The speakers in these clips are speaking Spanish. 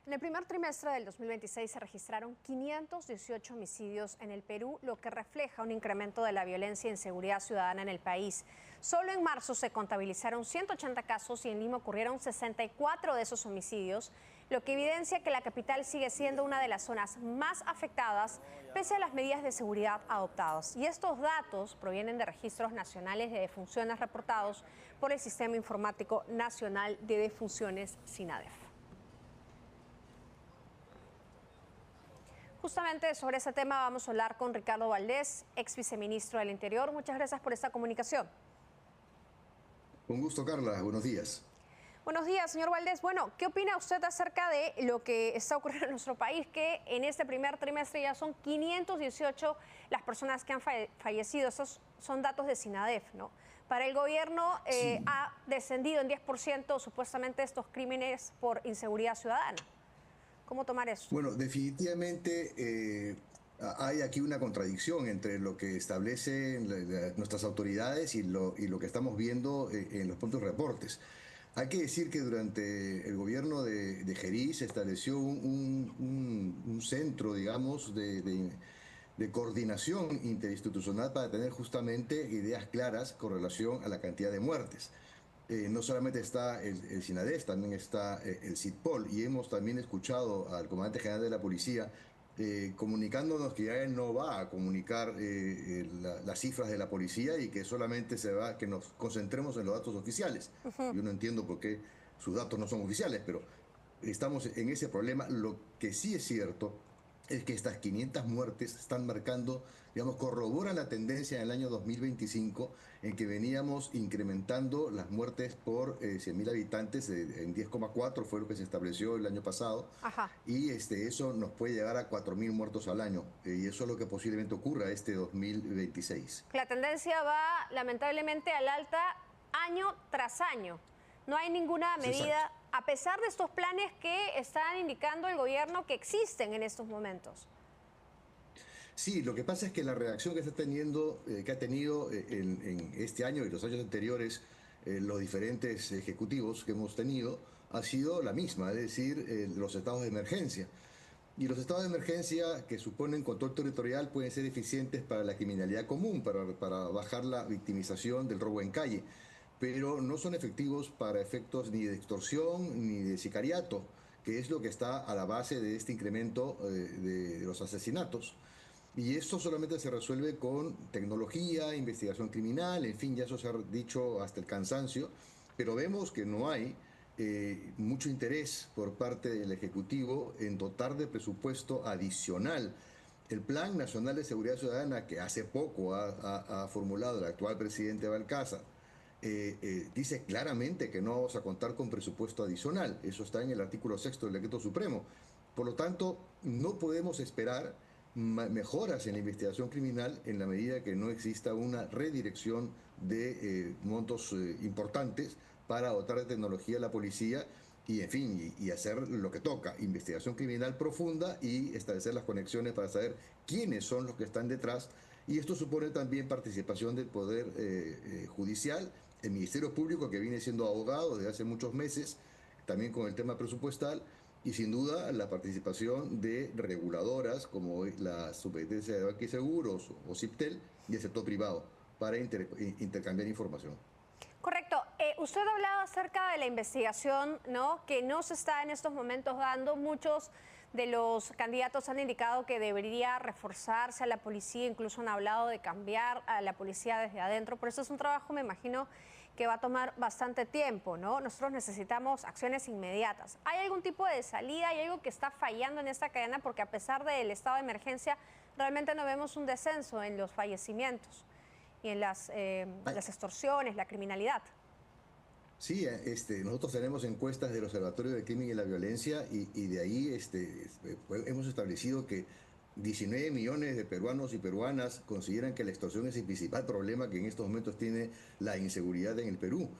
En el primer trimestre del 2026 se registraron 518 homicidios en el Perú, lo que refleja un incremento de la violencia e inseguridad ciudadana en el país. Solo en marzo se contabilizaron 180 casos y en Lima ocurrieron 64 de esos homicidios, lo que evidencia que la capital sigue siendo una de las zonas más afectadas pese a las medidas de seguridad adoptadas. Y estos datos provienen de registros nacionales de defunciones reportados por el Sistema Informático Nacional de Defunciones SINADEF. Justamente sobre ese tema vamos a hablar con Ricardo Valdés, ex viceministro del Interior. Muchas gracias por esta comunicación. Con gusto, Carla. Buenos días. Buenos días, señor Valdés. Bueno, ¿qué opina usted acerca de lo que está ocurriendo en nuestro país? Que en este primer trimestre ya son 518 las personas que han fallecido. Esos son datos de SINADEF, ¿no? Para el gobierno Sí. ha descendido en 10% supuestamente estos crímenes por inseguridad ciudadana. ¿Cómo tomar eso? Bueno, definitivamente hay aquí una contradicción entre lo que establecen nuestras autoridades y lo que estamos viendo en los propios reportes. Hay que decir que durante el gobierno de Gerí se estableció un centro, digamos, de coordinación interinstitucional para tener justamente ideas claras con relación a la cantidad de muertes. No solamente está el SINADEF, también está el CIDPOL, y hemos también escuchado al comandante general de la policía comunicándonos que ya él no va a comunicar las cifras de la policía y que solamente que nos concentremos en los datos oficiales. Yo no entiendo por qué sus datos no son oficiales, pero estamos en ese problema. Lo que sí es cierto es que estas 500 muertes están marcando, digamos, corroboran la tendencia en el año 2025 en que veníamos incrementando las muertes por 100.000 habitantes en 10,4 fue lo que se estableció el año pasado. Ajá. Y eso nos puede llegar a 4.000 muertos al año, y eso es lo que posiblemente ocurra este 2026. La tendencia va lamentablemente al alta año tras año. No hay ninguna medida, Exacto. a pesar de estos planes que están indicando el gobierno que existen en estos momentos. Sí, lo que pasa es que la reacción que está teniendo, que ha tenido en este año y los años anteriores, los diferentes ejecutivos que hemos tenido, ha sido la misma, es decir, los estados de emergencia. Y los estados de emergencia que suponen control territorial pueden ser eficientes para la criminalidad común, para bajar la victimización del robo en calle, pero no son efectivos para efectos ni de extorsión ni de sicariato, que es lo que está a la base de este incremento de los asesinatos. Y esto solamente se resuelve con tecnología, investigación criminal, en fin, ya eso se ha dicho hasta el cansancio, pero vemos que no hay mucho interés por parte del Ejecutivo en dotar de presupuesto adicional. El Plan Nacional de Seguridad Ciudadana, que hace poco ha formulado el actual presidente Balcázar, dice claramente que no vamos a contar con presupuesto adicional. Eso está en el artículo 6 del Decreto Supremo. Por lo tanto, no podemos esperar mejoras en la investigación criminal en la medida que no exista una redirección de montos importantes para dotar de tecnología a la policía y, en fin, y hacer lo que toca, investigación criminal profunda y establecer las conexiones para saber quiénes son los que están detrás. Y esto supone también participación del Poder Judicial, el Ministerio Público, que viene siendo abogado desde hace muchos meses, también con el tema presupuestal, y sin duda la participación de reguladoras como la Superintendencia de Banca y Seguros o CIPTEL y el sector privado para intercambiar información. Correcto. Usted ha hablado acerca de la investigación, ¿no? Que no se está en estos momentos dando. Muchos de los candidatos han indicado que debería reforzarse a la policía, incluso han hablado de cambiar a la policía desde adentro. Por eso es un trabajo, me imagino, que va a tomar bastante tiempo, ¿no? Nosotros necesitamos acciones inmediatas. ¿Hay algún tipo de salida? ¿Hay algo que está fallando en esta cadena? Porque a pesar del estado de emergencia, realmente no vemos un descenso en los fallecimientos y en las extorsiones, la criminalidad. Sí, nosotros tenemos encuestas del Observatorio del Crimen y la Violencia y de ahí hemos establecido que 19 millones de peruanos y peruanas consideran que la extorsión es el principal problema que en estos momentos tiene la inseguridad en el Perú.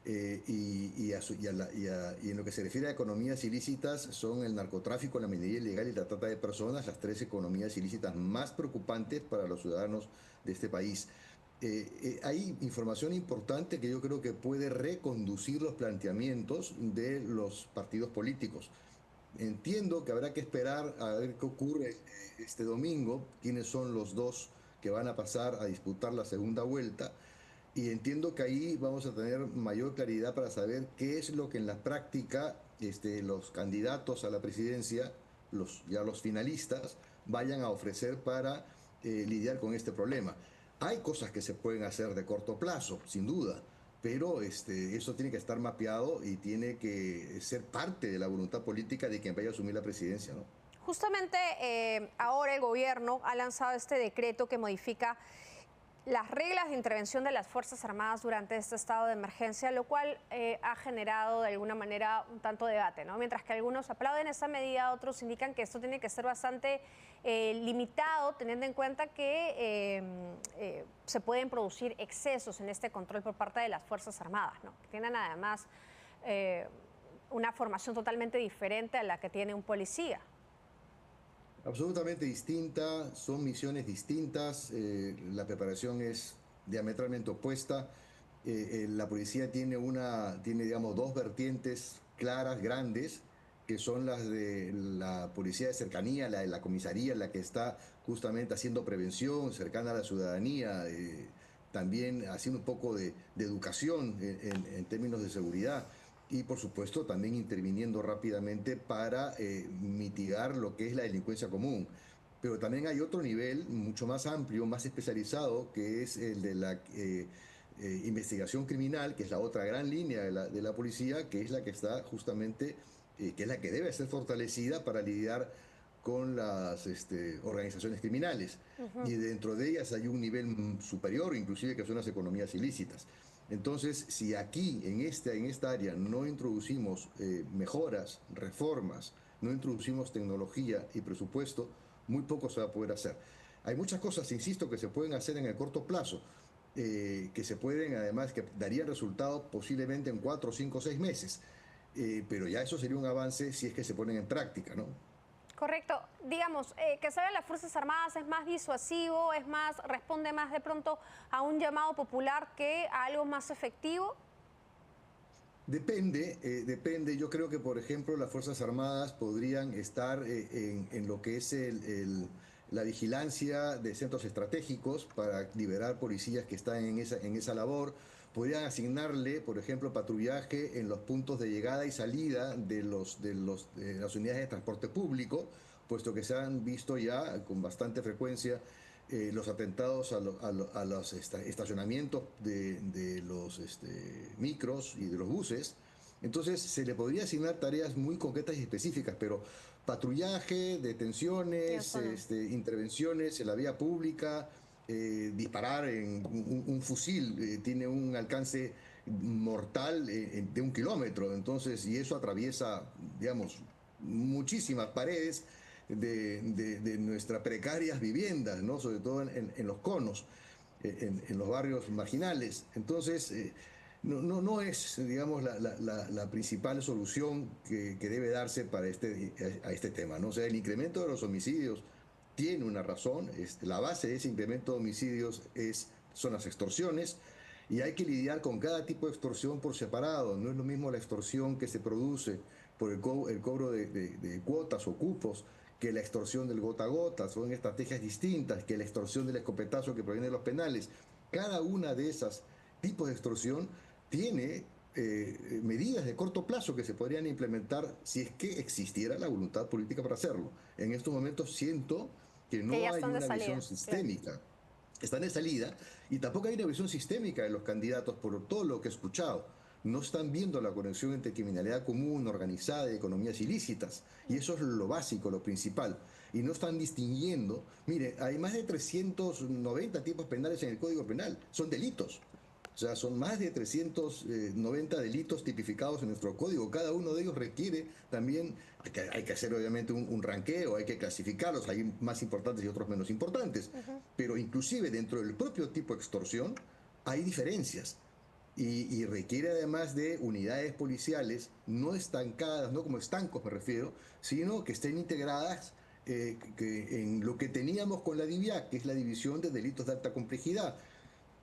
Y en lo que se refiere a economías ilícitas, son el narcotráfico, la minería ilegal y la trata de personas, las tres economías ilícitas más preocupantes para los ciudadanos de este país. Hay información importante que yo creo que puede reconducir los planteamientos de los partidos políticos. Entiendo que habrá que esperar a ver qué ocurre este domingo, quiénes son los dos que van a pasar a disputar la segunda vuelta. Y entiendo que ahí vamos a tener mayor claridad para saber qué es lo que en la práctica los candidatos a la presidencia, ya los finalistas, vayan a ofrecer para lidiar con este problema. Hay cosas que se pueden hacer de corto plazo, sin duda, pero eso tiene que estar mapeado y tiene que ser parte de la voluntad política de quien vaya a asumir la presidencia, ¿no? Justamente ahora el gobierno ha lanzado este decreto que modifica las reglas de intervención de las Fuerzas Armadas durante este estado de emergencia, lo cual ha generado de alguna manera un tanto debate, ¿no? Mientras que algunos aplauden esta medida, otros indican que esto tiene que ser bastante limitado, teniendo en cuenta que se pueden producir excesos en este control por parte de las Fuerzas Armadas, ¿no? Que tienen además una formación totalmente diferente a la que tiene un policía. Absolutamente distinta, son misiones distintas, la preparación es diametralmente opuesta. La policía tiene, digamos, dos vertientes claras, grandes, que son las de la policía de cercanía, la de la comisaría, la que está justamente haciendo prevención, cercana a la ciudadanía, también haciendo un poco de educación en términos de seguridad y por supuesto también interviniendo rápidamente para mitigar lo que es la delincuencia común. Pero también hay otro nivel mucho más amplio, más especializado, que es el de la investigación criminal, que es la otra gran línea de la policía, que es la que está justamente, que es la que debe ser fortalecida para lidiar con las organizaciones criminales. Y dentro de ellas hay un nivel superior, inclusive, que son las economías ilícitas. Entonces, si aquí, en esta área, no introducimos mejoras, reformas, no introducimos tecnología y presupuesto, muy poco se va a poder hacer. Hay muchas cosas, insisto, que se pueden hacer en el corto plazo, que se pueden, además, que darían resultado posiblemente en 4, 5, 6 meses. Pero ya eso sería un avance si es que se ponen en práctica, ¿no? Correcto. Digamos, que salgan las Fuerzas Armadas es más disuasivo, responde más de pronto a un llamado popular que a algo más efectivo. Depende. Yo creo que, por ejemplo, las Fuerzas Armadas podrían estar en lo que es la vigilancia de centros estratégicos para liberar policías que están en esa labor. Podrían asignarle, por ejemplo, patrullaje en los puntos de llegada y salida de las unidades de transporte público, puesto que se han visto ya con bastante frecuencia los atentados a los estacionamientos de los micros y de los buses. Entonces se le podría asignar tareas muy concretas y específicas, pero patrullaje, detenciones, intervenciones en la vía pública, disparar en un fusil tiene un alcance mortal de 1 kilómetro, entonces, y eso atraviesa, digamos, muchísimas paredes de nuestras precarias viviendas, ¿no? Sobre todo en los conos, en los barrios marginales. Entonces, no es, digamos, la principal solución que debe darse para a este tema, ¿no? O sea, el incremento de los homicidios tiene una razón, la base de ese incremento de homicidios son las extorsiones, y hay que lidiar con cada tipo de extorsión por separado. No es lo mismo la extorsión que se produce por el cobro de cuotas o cupos que la extorsión del gota a gota. Son estrategias distintas que la extorsión del escopetazo que proviene de los penales. Cada una de esas tipos de extorsión tiene medidas de corto plazo que se podrían implementar si es que existiera la voluntad política para hacerlo. En estos momentos siento que no hay una visión sistémica. Claro. Están de salida y tampoco hay una visión sistémica de los candidatos por todo lo que he escuchado. No están viendo la conexión entre criminalidad común, organizada y economías ilícitas. Y eso es lo básico, lo principal. Y no están distinguiendo. Mire, hay más de 390 tipos penales en el Código Penal. Son delitos. O sea, son más de 390 delitos tipificados en nuestro código. Cada uno de ellos requiere también, hay que hacer obviamente un ranqueo, hay que clasificarlos, hay más importantes y otros menos importantes. Pero inclusive dentro del propio tipo de extorsión hay diferencias. Y requiere además de unidades policiales no estancadas, no como estancos me refiero, sino que estén integradas en lo que teníamos con la DIVIAC, que es la División de Delitos de Alta Complejidad.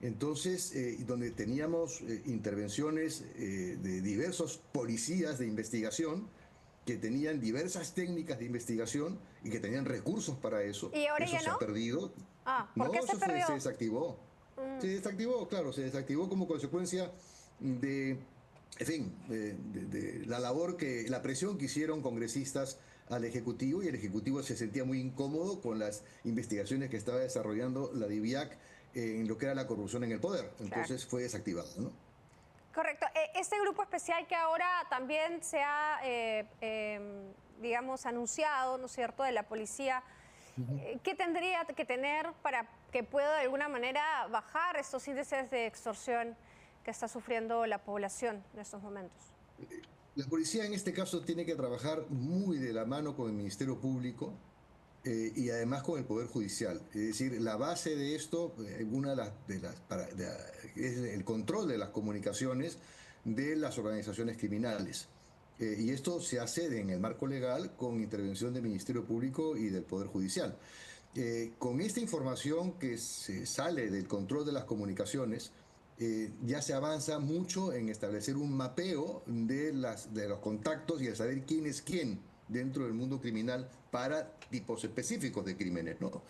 Entonces, donde teníamos intervenciones de diversos policías de investigación que tenían diversas técnicas de investigación y que tenían recursos para eso. ¿Y ahora Eso ya se ha no? perdido. Ah, ¿por No, qué se eso se perdió? desactivó. Se desactivó, claro, se desactivó como consecuencia de, en fin, de la labor que, la presión que hicieron congresistas al Ejecutivo, y el Ejecutivo se sentía muy incómodo con las investigaciones que estaba desarrollando la DIVIAC en lo que era la corrupción en el poder. Claro. Entonces fue desactivado, ¿no? Correcto. Este grupo especial que ahora también se ha, digamos, anunciado, ¿no es cierto?, de la policía, ¿qué tendría que tener para que pueda de alguna manera bajar estos índices de extorsión que está sufriendo la población en estos momentos? La policía en este caso tiene que trabajar muy de la mano con el Ministerio Público y además con el Poder Judicial. Es decir, la base de esto, una es el control de las comunicaciones de las organizaciones criminales. Y esto se hace en el marco legal con intervención del Ministerio Público y del Poder Judicial. Con esta información que se sale del control de las comunicaciones, ya se avanza mucho en establecer un mapeo de los contactos y de saber quién es quién dentro del mundo criminal para tipos específicos de crímenes, ¿no?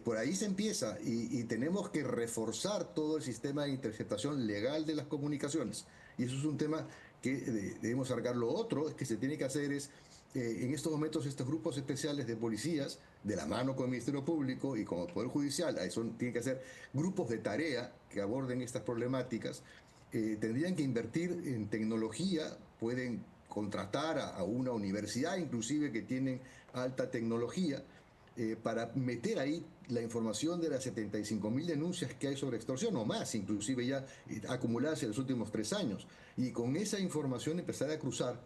Por ahí se empieza y tenemos que reforzar todo el sistema de interceptación legal de las comunicaciones. Y eso es un tema que debemos abarcar. Lo otro que se tiene que hacer es, en estos momentos, estos grupos especiales de policías, de la mano con el Ministerio Público y con el Poder Judicial, eso tienen que hacer grupos de tarea que aborden estas problemáticas, tendrían que invertir en tecnología, pueden contratar a una universidad inclusive que tienen alta tecnología, para meter ahí la información de las 75.000 denuncias que hay sobre extorsión, o más, inclusive ya acumuladas en los últimos 3 años. Y con esa información empezar a cruzar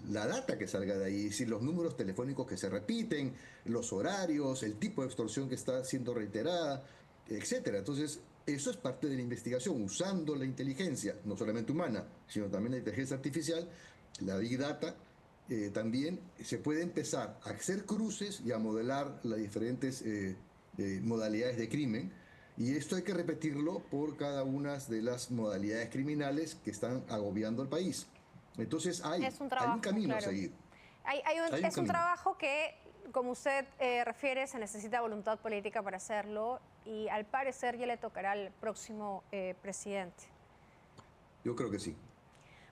la data que salga de ahí, es decir, los números telefónicos que se repiten, los horarios, el tipo de extorsión que está siendo reiterada, etcétera. Entonces, eso es parte de la investigación, usando la inteligencia, no solamente humana, sino también la inteligencia artificial, la Big Data, también se puede empezar a hacer cruces y a modelar las diferentes modalidades de crimen. Y esto hay que repetirlo por cada una de las modalidades criminales que están agobiando al país. Entonces Es un hay un trabajo, camino a claro. seguir. Hay un Es un camino. trabajo que, como usted refiere, se necesita voluntad política para hacerlo y al parecer ya le tocará al próximo presidente. Yo creo que sí.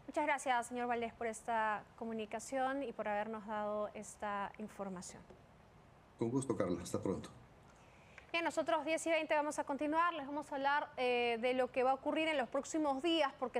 Muchas gracias, señor Valdés, por esta comunicación y por habernos dado esta información. Con gusto, Carla. Hasta pronto. Bien, nosotros 10:20 vamos a continuar. Les vamos a hablar de lo que va a ocurrir en los próximos días, porque